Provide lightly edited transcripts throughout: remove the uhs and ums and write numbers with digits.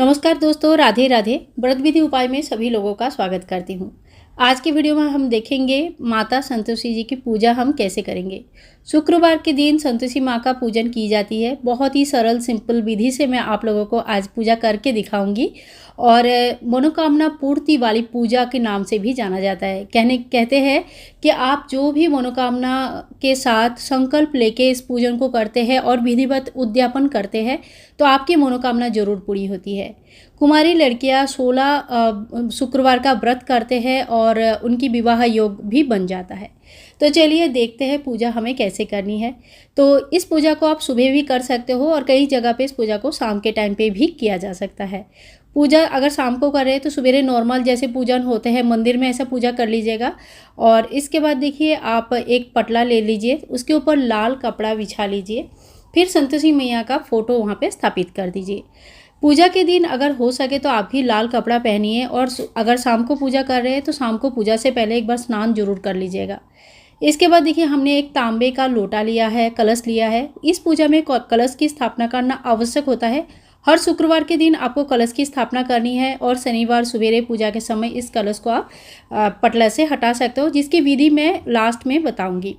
नमस्कार दोस्तों, राधे राधे। व्रत विधि उपाय में सभी लोगों का स्वागत करती हूँ। आज की वीडियो में हम देखेंगे माता संतोषी जी की पूजा हम कैसे करेंगे। शुक्रवार के दिन संतोषी माँ का पूजन की जाती है। बहुत ही सरल सिंपल विधि से मैं आप लोगों को आज पूजा करके दिखाऊंगी और मनोकामना पूर्ति वाली पूजा के नाम से भी जाना जाता है। कहते हैं कि आप जो भी मनोकामना के साथ संकल्प लेके इस पूजन को करते हैं और विधिवत उद्यापन करते हैं तो आपकी मनोकामना जरूर पूरी होती है। कुमारी लड़कियां 16 शुक्रवार का व्रत करते हैं और उनकी विवाह योग भी बन जाता है। तो चलिए देखते हैं पूजा हमें कैसे करनी है। तो इस पूजा को आप सुबह भी कर सकते हो और कई जगह पे इस पूजा को शाम के टाइम पे भी किया जा सकता है। पूजा अगर शाम को करें तो सवेरे नॉर्मल जैसे पूजन होते हैं मंदिर में ऐसा पूजा कर लीजिएगा। और इसके बाद देखिए आप एक पटला ले लीजिए, उसके ऊपर लाल कपड़ा बिछा लीजिए, फिर संतोषी मैया का फोटो वहाँ पे स्थापित कर दीजिए। पूजा के दिन अगर हो सके तो आप भी लाल कपड़ा पहनिए और अगर शाम को पूजा कर रहे हैं तो शाम को पूजा से पहले एक बार स्नान जरूर कर लीजिएगा। इसके बाद देखिए हमने एक तांबे का लोटा लिया है, कलश लिया है। इस पूजा में कलश की स्थापना करना आवश्यक होता है। हर शुक्रवार के दिन आपको कलश की स्थापना करनी है और शनिवार सवेरे पूजा के समय इस कलश को आप पटला से हटा सकते हो, जिसकी विधि मैं लास्ट में बताऊंगी।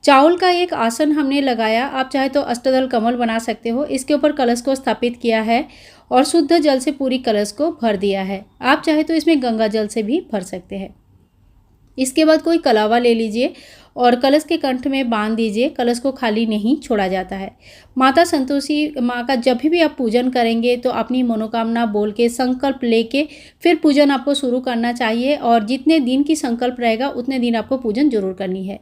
चावल का एक आसन हमने लगाया, आप चाहे तो अष्टदल कमल बना सकते हो। इसके ऊपर कलश को स्थापित किया है और शुद्ध जल से पूरी कलश को भर दिया है। आप चाहे तो इसमें गंगा जल से भी भर सकते हैं। इसके बाद कोई कलावा ले लीजिए और कलश के कंठ में बांध दीजिए। कलश को खाली नहीं छोड़ा जाता है। माता संतोषी माँ का जब भी आप पूजन करेंगे तो अपनी मनोकामना बोल के संकल्प लेके फिर पूजन आपको शुरू करना चाहिए और जितने दिन की संकल्प रहेगा उतने दिन आपको पूजन जरूर करनी है।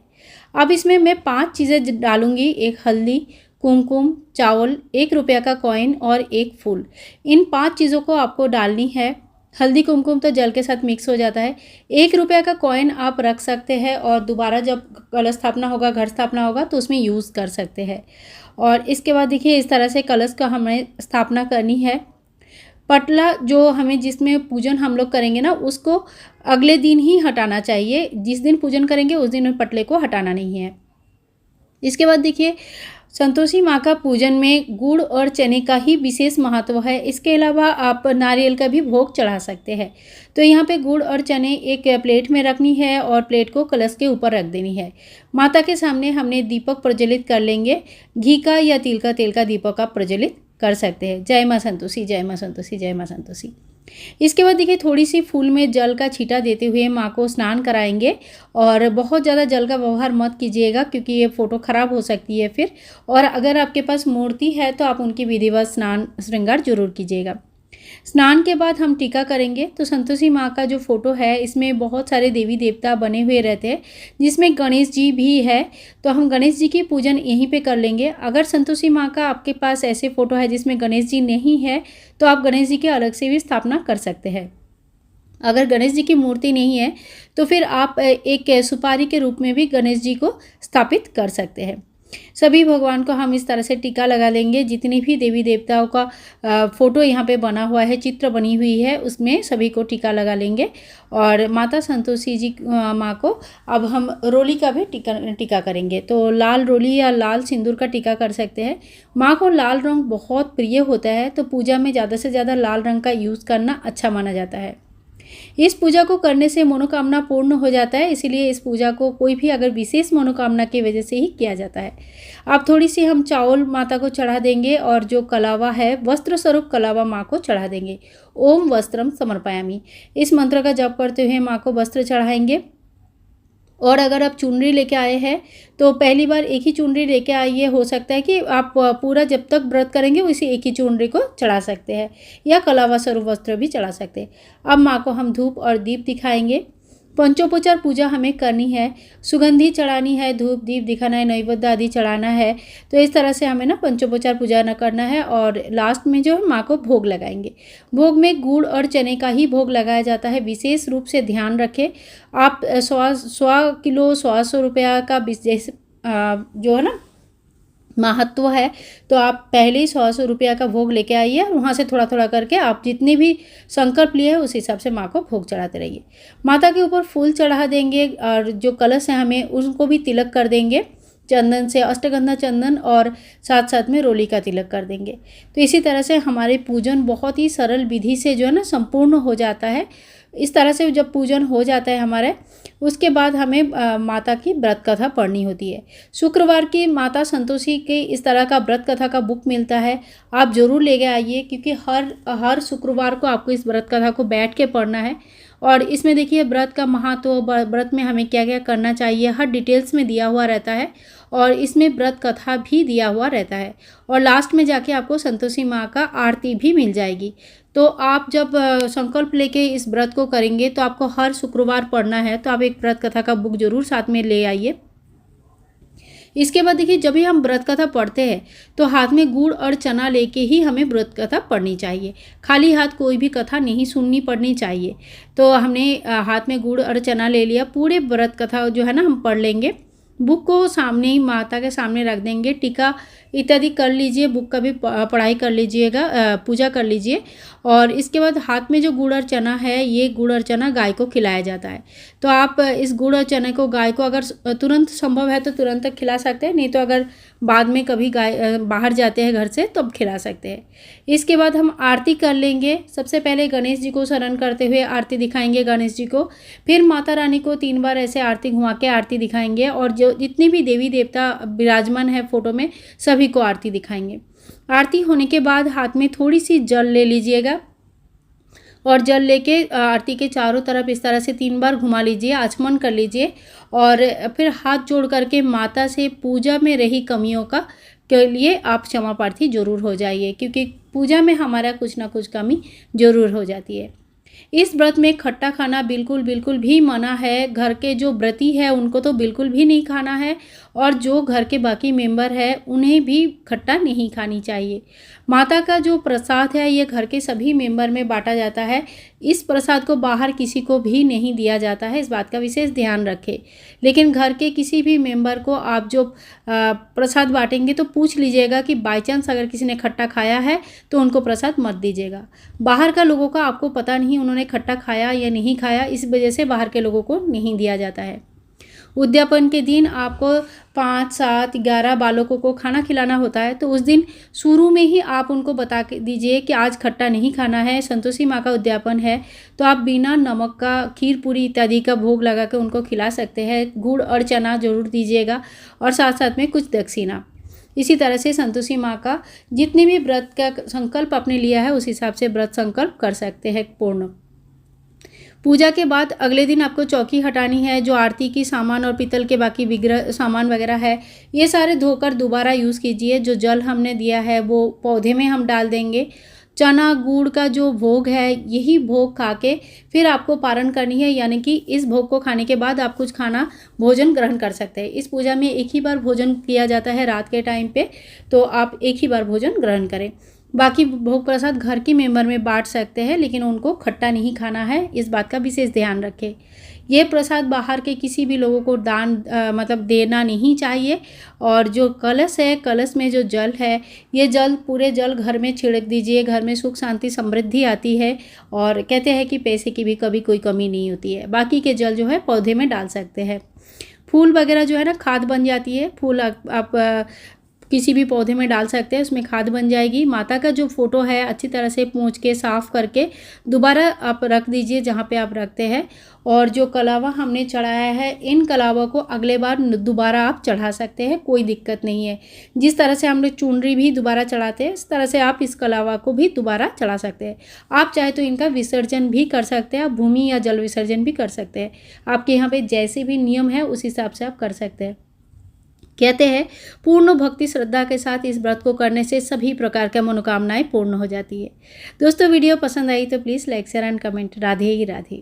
अब इसमें मैं 5 चीज़ें डालूंगी। एक हल्दी, कुमकुम, चावल, 1 रुपये का कॉइन और एक फूल। इन 5 चीज़ों को आपको डालनी है। हल्दी कुमकुम तो जल के साथ मिक्स हो जाता है। 1 रुपये का कॉइन आप रख सकते हैं और दोबारा जब कलश स्थापना होगा, घर स्थापना होगा तो उसमें यूज़ कर सकते हैं। और इसके बाद देखिए इस तरह से कलश का हमें स्थापना करनी है। पटला जो हमें जिसमें पूजन हम लोग करेंगे ना, उसको अगले दिन ही हटाना चाहिए। जिस दिन पूजन करेंगे उस दिन पटले को हटाना नहीं है। इसके बाद देखिए संतोषी माँ का पूजन में गुड़ और चने का ही विशेष महत्व है। इसके अलावा आप नारियल का भी भोग चढ़ा सकते हैं। तो यहाँ पे गुड़ और चने एक प्लेट में रखनी है और प्लेट को कलश के ऊपर रख देनी है। माता के सामने हमने दीपक प्रज्वलित कर लेंगे। घी का या तिल का तेल का दीपक आप प्रज्वलित कर सकते हैं। जय माँ संतोषी, जय माँ संतोषी, जय माँ संतोषी। इसके बाद देखिए थोड़ी सी फूल में जल का छींटा देते हुए माँ को स्नान कराएंगे और बहुत ज़्यादा जल का व्यवहार मत कीजिएगा क्योंकि ये फ़ोटो ख़राब हो सकती है फिर। और अगर आपके पास मूर्ति है तो आप उनकी विधिवत स्नान श्रृंगार जरूर कीजिएगा। स्नान के बाद हम टीका करेंगे। तो संतोषी माँ का जो फोटो है इसमें बहुत सारे देवी देवता बने हुए रहते हैं, जिसमें गणेश जी भी है। तो हम गणेश जी की पूजन यहीं पे कर लेंगे। अगर संतोषी माँ का आपके पास ऐसे फोटो है जिसमें गणेश जी नहीं है तो आप गणेश जी की अलग से भी स्थापना कर सकते हैं। अगर गणेश जी की मूर्ति नहीं है तो फिर आप एक सुपारी के रूप में भी गणेश जी को स्थापित कर सकते हैं। सभी भगवान को हम इस तरह से टीका लगा लेंगे। जितनी भी देवी देवताओं का फोटो यहाँ पे बना हुआ है, चित्र बनी हुई है, उसमें सभी को टीका लगा लेंगे। और माता संतोषी जी माँ को अब हम रोली का भी टीका करेंगे। तो लाल रोली या लाल सिंदूर का टीका कर सकते हैं। माँ को लाल रंग बहुत प्रिय होता है तो पूजा में ज़्यादा से ज़्यादा लाल रंग का यूज़ करना अच्छा माना जाता है। इस पूजा को करने से मनोकामना पूर्ण हो जाता है, इसीलिए इस पूजा को कोई भी अगर विशेष मनोकामना की वजह से ही किया जाता है। अब थोड़ी सी हम चावल माता को चढ़ा देंगे और जो कलावा है वस्त्र स्वरूप कलावा माँ को चढ़ा देंगे। ओम वस्त्रम समर्पयामि इस मंत्र का जप करते हुए माँ को वस्त्र चढ़ाएंगे। और अगर आप चुनरी लेके आए हैं तो पहली बार एक ही चुनरी लेके आइए। हो सकता है कि आप पूरा जब तक व्रत करेंगे उसी एक ही चुनरी को चढ़ा सकते हैं या कलावा स्वरूप वस्त्र भी चढ़ा सकते हैं। अब माँ को हम धूप और दीप दिखाएंगे। पंचोपचार पूजा हमें करनी है। सुगंधी चढ़ानी है, धूप दीप दिखाना है, नैवेद्य आदि चढ़ाना है। तो इस तरह से हमें ना पंचोपचार पूजा न करना है। और लास्ट में जो है माँ को भोग लगाएंगे। भोग में गुड़ और चने का ही भोग लगाया जाता है। विशेष रूप से ध्यान रखें। आप 100 किलो 100 रुपया का विशेष जो है ना महत्व है तो आप पहले ही 100 रुपया का भोग लेके आइए और वहाँ से थोड़ा थोड़ा करके आप जितने भी संकल्प लिए हैं उस हिसाब से माँ को भोग चढ़ाते रहिए। माता के ऊपर फूल चढ़ा देंगे और जो कलश है हमें उनको भी तिलक कर देंगे। चंदन से, अष्टगंधा चंदन और साथ साथ में रोली का तिलक कर देंगे। तो इसी तरह से हमारे पूजन बहुत ही सरल विधि से जो है ना संपूर्ण हो जाता है। इस तरह से जब पूजन हो जाता है हमारे, उसके बाद हमें माता की व्रत कथा पढ़नी होती है। शुक्रवार की माता संतोषी के इस तरह का व्रत कथा का बुक मिलता है, आप ज़रूर लेके आइए, क्योंकि हर शुक्रवार को आपको इस व्रत कथा को बैठ के पढ़ना है। और इसमें देखिए व्रत का महत्व, व्रत में हमें क्या क्या करना चाहिए, हर डिटेल्स में दिया हुआ रहता है और इसमें व्रत कथा भी दिया हुआ रहता है। और लास्ट में जाके आपको संतोषी माँ का आरती भी मिल जाएगी। तो आप जब संकल्प लेके इस व्रत को करेंगे तो आपको हर शुक्रवार पढ़ना है, तो आप एक व्रत कथा का बुक जरूर साथ में ले आइए। इसके बाद देखिए, जब भी हम व्रत कथा पढ़ते हैं तो हाथ में गुड़ और चना लेके ही हमें व्रत कथा पढ़नी चाहिए। खाली हाथ कोई भी कथा नहीं सुननी पढ़नी चाहिए। तो हमने हाथ में गुड़ और चना ले लिया, पूरे व्रत कथा जो है ना हम पढ़ लेंगे। बुक को सामने ही माता के सामने रख देंगे, टीका इत्यादि कर लीजिए, बुक का भी पढ़ाई कर लीजिएगा, पूजा कर लीजिए। और इसके बाद हाथ में जो गुड़ और चना है, ये गुड़ और चना गाय को खिलाया जाता है। तो आप इस गुड़ और चने को गाय को अगर तुरंत संभव है तो तुरंत तक खिला सकते हैं, नहीं तो अगर बाद में कभी गाय बाहर जाते हैं घर से तब खिला सकते हैं। इसके बाद हम आरती कर लेंगे। सबसे पहले गणेश जी को शरण करते हुए आरती दिखाएंगे गणेश जी को, फिर माता रानी को 3 बार ऐसे आरती घुमा के आरती दिखाएंगे और जो जितनी भी देवी देवता विराजमान है फोटो में सभी को आरती दिखाएंगे। आरती होने के बाद हाथ में थोड़ी सी जल ले लीजिएगा और जल लेके आरती के चारों तरफ इस तरह से 3 बार घुमा लीजिए, आचमन कर लीजिए और फिर हाथ जोड़ करके माता से पूजा में रही कमियों के लिए आप क्षमा प्रार्थी जरूर हो जाइए, क्योंकि पूजा में हमारा कुछ ना कुछ कमी जरूर हो जाती है। इस व्रत में खट्टा खाना बिल्कुल भी मना है। घर के जो व्रती है उनको तो बिल्कुल भी नहीं खाना है और जो घर के बाकी मेंबर है उन्हें भी खट्टा नहीं खानी चाहिए। माता का जो प्रसाद है ये घर के सभी मेंबर में बांटा जाता है। इस प्रसाद को बाहर किसी को भी नहीं दिया जाता है, इस बात का विशेष ध्यान रखें। लेकिन घर के किसी भी मेंबर को आप जो प्रसाद बांटेंगे तो पूछ लीजिएगा कि बाई चांस अगर किसी ने खट्टा खाया है तो उनको प्रसाद मत दीजिएगा। बाहर का लोगों का आपको पता नहीं उन्होंने खट्टा खाया या नहीं खाया, इस वजह से बाहर के लोगों को नहीं दिया जाता है। उद्यापन के दिन आपको 5, 7, 11 बालकों को खाना खिलाना होता है, तो उस दिन शुरू में ही आप उनको बता दीजिए कि आज खट्टा नहीं खाना है, संतोषी माँ का उद्यापन है। तो आप बिना नमक का खीर पूरी इत्यादि का भोग लगा के उनको खिला सकते हैं। गुड़ और चना जरूर दीजिएगा और साथ साथ में कुछ दक्षिणा। इसी तरह से संतोषी माँ का जितने भी व्रत का संकल्प आपने लिया है उस हिसाब से व्रत संकल्प कर सकते हैं पूर्ण। पूजा के बाद अगले दिन आपको चौकी हटानी है, जो आरती की सामान और पीतल के बाकी विग्रह सामान वगैरह है ये सारे धोकर दोबारा यूज़ कीजिए। जो जल हमने दिया है वो पौधे में हम डाल देंगे। चना गुड़ का जो भोग है यही भोग खा के फिर आपको पारण करनी है, यानी कि इस भोग को खाने के बाद आप कुछ खाना भोजन ग्रहण कर सकते हैं। इस पूजा में एक ही बार भोजन किया जाता है रात के टाइम पे, तो आप एक ही बार भोजन ग्रहण करें। बाकी भोग प्रसाद घर के मेंबर में बांट सकते हैं, लेकिन उनको खट्टा नहीं खाना है, इस बात का विशेष ध्यान रखें। ये प्रसाद बाहर के किसी भी लोगों को दान मतलब देना नहीं चाहिए। और जो कलश है, कलश में जो जल है ये जल पूरे जल घर में छिड़क दीजिए। घर में सुख शांति समृद्धि आती है और कहते हैं कि पैसे की भी कभी कोई कमी नहीं होती है। बाकी के जल जो है पौधे में डाल सकते हैं। फूल वगैरह जो है ना खाद बन जाती है, फूल आप किसी भी पौधे में डाल सकते हैं, उसमें खाद बन जाएगी। माता का जो फोटो है अच्छी तरह से पोंछ के साफ करके दोबारा आप रख दीजिए जहाँ पे आप रखते हैं। और जो कलावा हमने चढ़ाया है इन कलावा को अगले बार दोबारा आप चढ़ा सकते हैं, कोई दिक्कत नहीं है। जिस तरह से हम लोग चुनरी भी दोबारा चढ़ाते हैं इस तरह से आप इस कलावा को भी दोबारा चढ़ा सकते हैं। आप चाहे तो इनका विसर्जन भी कर सकते हैं, आप भूमि या जल विसर्जन भी कर सकते हैं। आपके यहाँ पे जैसे भी नियम है उस हिसाब से आप कर सकते हैं। कहते हैं पूर्ण भक्ति श्रद्धा के साथ इस व्रत को करने से सभी प्रकार की मनोकामनाएं पूर्ण हो जाती है। दोस्तों वीडियो पसंद आई तो please like share and comment. Radhe he Radhe.